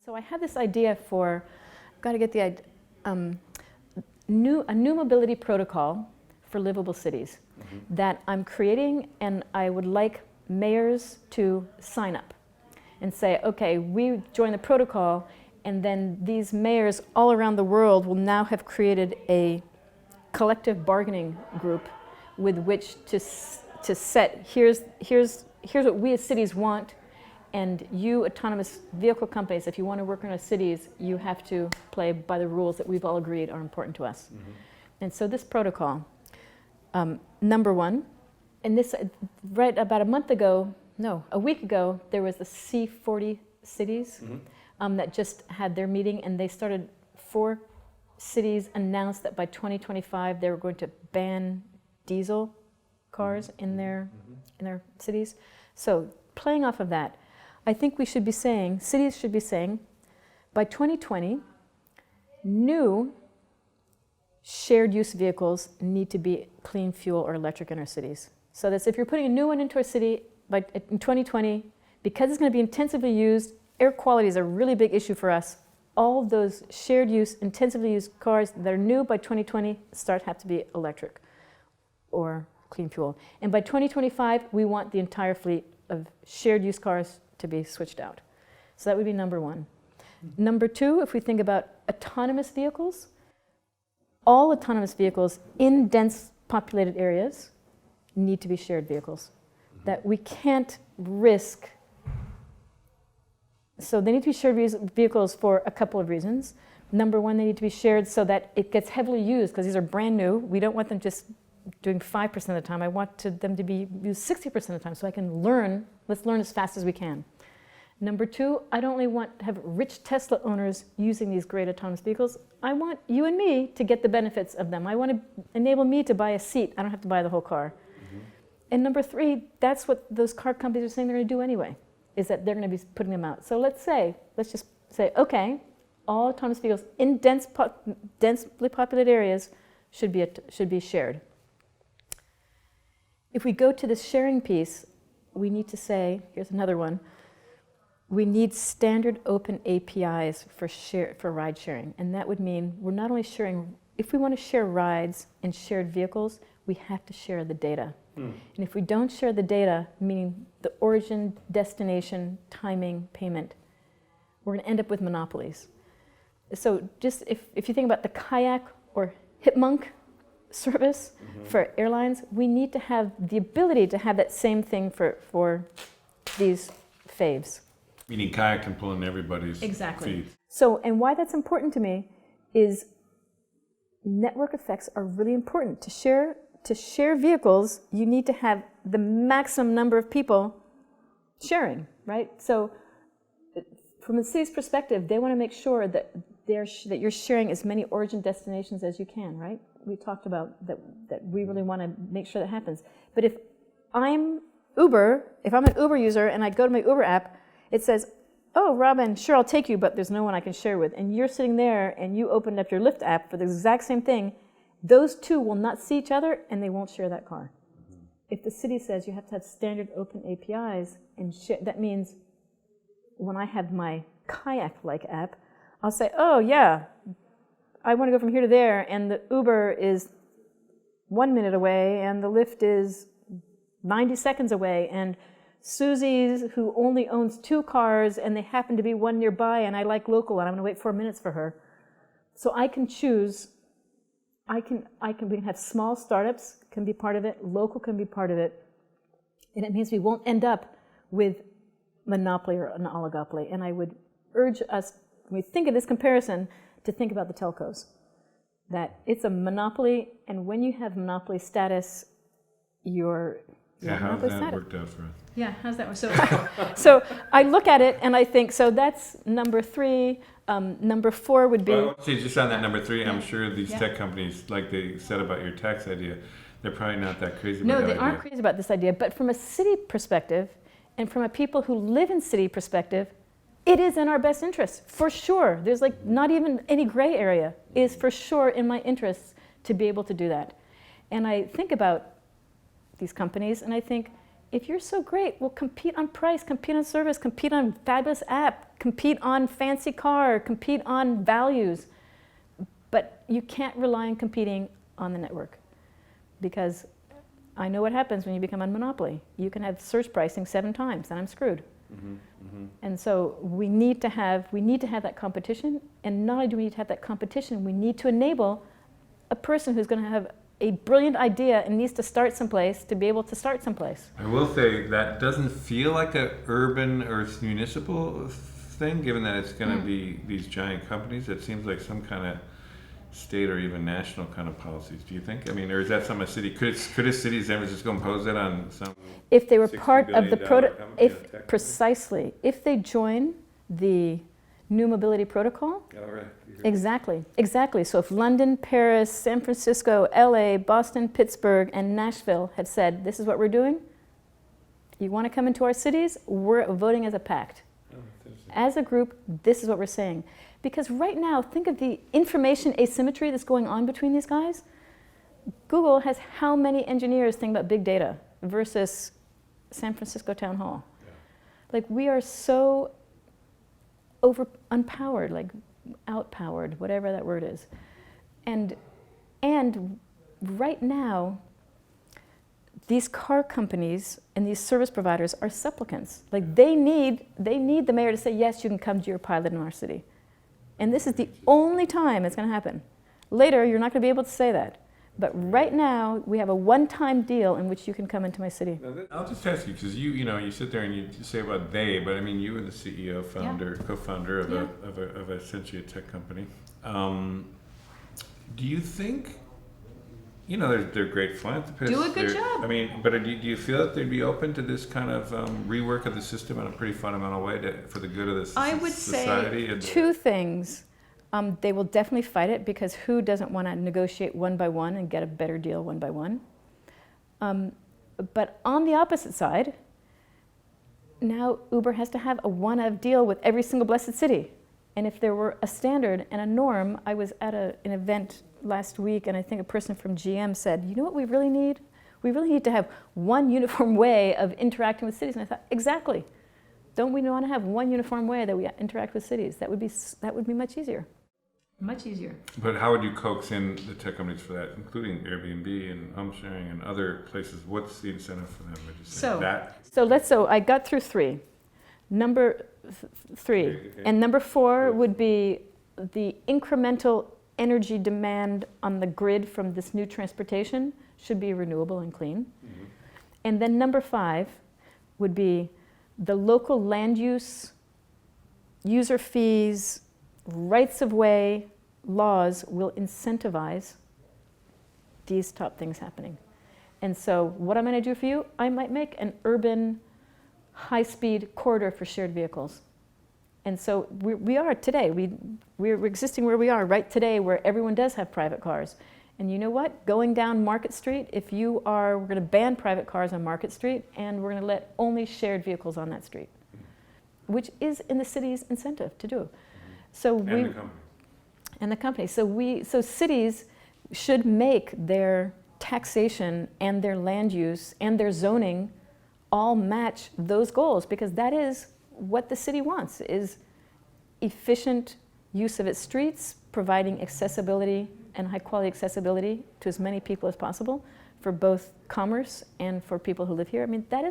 So I had this idea for, got to get the a new mobility protocol for livable cities that I'm creating, and I would like mayors to sign up and say, okay, we join the protocol, and then these mayors all around the world will now have created a collective bargaining group with which to set, here's what we as cities want, and you autonomous vehicle companies, if you want to work in our cities, you have to play by the rules that we've all agreed are important to us. And so this protocol, number one, and this, right about a week ago, there was the C40 cities that just had their meeting, and they started, 4 cities announced that by 2025 they were going to ban diesel cars in their cities. So playing off of that, I think we should be saying, cities should be saying, by 2020, new shared use vehicles need to be clean fuel or electric in our cities. So that if you're putting a new one into a city in 2020, because it's going to be intensively used, air quality is a really big issue for us. All of those shared use, intensively used cars that are new by 2020 have to be electric or clean fuel. And by 2025, we want the entire fleet of shared use cars to be switched out. So that would be number one. Number two, if we think about autonomous vehicles, all autonomous vehicles in dense populated areas need to be shared vehicles. That we can't risk. So they need to be shared vehicles for a couple of reasons. Number one, they need to be shared so that it gets heavily used, because these are brand new. We don't want them just doing 5% of the time. I want them to be used 60% of the time, so I can learn. Let's learn as fast as we can. Number two, I don't only want to have rich Tesla owners using these great autonomous vehicles. I want you and me to get the benefits of them. I want to enable me to buy a seat. I don't have to buy the whole car. And number three, that's what those car companies are saying they're going to do anyway, is that they're going to be putting them out. So let's just say, okay, all autonomous vehicles in densely populated areas should be shared. If we go to the sharing piece, we need to say, here's another one, we need standard open APIs for ride sharing. And that would mean we're not only sharing, if we want to share rides and shared vehicles, we have to share the data. And if we don't share the data, meaning the origin, destination, timing, payment, we're going to end up with monopolies. So just if you think about the kayak or Hipmunk service for airlines, we need to have the ability to have that same thing for these faves. Meaning kayak can pull in everybody's feed. So, and why that's important to me is network effects are really important. To share vehicles, you need to have the maximum number of people sharing, right? So from the city's perspective, they want to make sure that you're sharing as many origin destinations as you can, right? We talked about that we really want to make sure that happens. But if I'm an Uber user and I go to my Uber app, it says, oh, Robin, sure, I'll take you, but there's no one I can share with. And you're sitting there and you opened up your Lyft app for the exact same thing. Those two will not see each other and they won't share that car. If the city says you have to have standard open APIs, and that means when I have my kayak-like app, I'll say, oh yeah, I want to go from here to there, and the Uber is 1 minute away, and the Lyft is 90 seconds away, and Susie's, who only owns 2 cars, and they happen to be one nearby, and I like local, and I'm going to wait 4 minutes for her. So I can choose. We can have small startups can be part of it, local can be part of it, and it means we won't end up with monopoly or an oligopoly. And I would urge us, when we think of this comparison, to think about the telcos. That it's a monopoly, and when you have monopoly status, you're how's that worked out for us? Yeah, how's that work? So I look at it and I think, so that's number 3. Number 4 would be... Well, just on that number 3, I'm sure these tech companies, like they said about your tax idea, they're probably not that crazy about that idea. No, they aren't crazy about this idea, but from a city perspective, and from a people who live in city perspective, it is in our best interest, for sure. There's like not even any gray area. It is for sure in my interests to be able to do that. And I think about these companies and I think, if you're so great, well, compete on price, compete on service, compete on fabulous app, compete on fancy car, compete on values. But you can't rely on competing on the network, because I know what happens when you become a monopoly. You can have surge pricing 7 times, and I'm screwed. And so we need to have that competition, and not only do we need to have that competition, we need to enable a person who's going to have a brilliant idea and needs to start someplace to be able to start someplace. I will say that doesn't feel like an urban or municipal thing, given that it's going to be these giant companies. It seems like some kind of state or even national kind of policies. Do you think? I mean, or is that some a city? Could a city of San Francisco impose that on some? If they were part of the precisely, if they join the New Mobility Protocol. All right. Exactly. So if London, Paris, San Francisco, LA, Boston, Pittsburgh, and Nashville had said, this is what we're doing, you want to come into our cities, we're voting as a pact. As a group, this is what we're saying. Because right now, think of the information asymmetry that's going on between these guys. Google has how many engineers think about big data versus San Francisco Town Hall? Yeah. Like, we are so unpowered, like outpowered, whatever that word is. And right now, these car companies and these service providers are supplicants. Like, they need the mayor to say, yes, you can come to your pilot in our city. And this is the only time it's going to happen. Later, you're not going to be able to say that. But right now, we have a one-time deal in which you can come into my city. I'll just ask you, because you sit there and you say about they, but I mean, you were the CEO, co-founder of essentially a tech company. Do you think, they're great philanthropists. Do a good job. I mean, but do you feel that they'd be open to this kind of rework of the system in a pretty fundamental way for the good of the society? I would say 2 things. They will definitely fight it, because who doesn't want to negotiate one by one and get a better deal one by one? But on the opposite side, now Uber has to have a one-of deal with every single blessed city. And if there were a standard and a norm, I was at an event last week, and I think a person from GM said, you know what we really need? We really need to have one uniform way of interacting with cities. And I thought, exactly. Don't we want to have one uniform way that we interact with cities? That would be much easier. Much easier. But how would you coax in the tech companies for that, including Airbnb and home sharing and other places? What's the incentive for them? Would you say So I got through 3. Number 3. Okay. And number 4 would be the incremental energy demand on the grid from this new transportation should be renewable and clean. Mm-hmm. And then number 5 would be the local land use, user fees, rights of way laws will incentivize these top things happening. And so what I'm going to do for you, I might make an urban high-speed corridor for shared vehicles. And so we are today, we're existing where we are right today, where everyone does have private cars. And you know what? Going down Market Street, we're going to ban private cars on Market Street, and we're going to let only shared vehicles on that street, which is in the city's incentive to do. So and the company. So cities should make their taxation and their land use and their zoning all match those goals, because that is what the city wants, is efficient use of its streets, providing accessibility and high quality accessibility to as many people as possible for both commerce and for people who live here. I mean, that is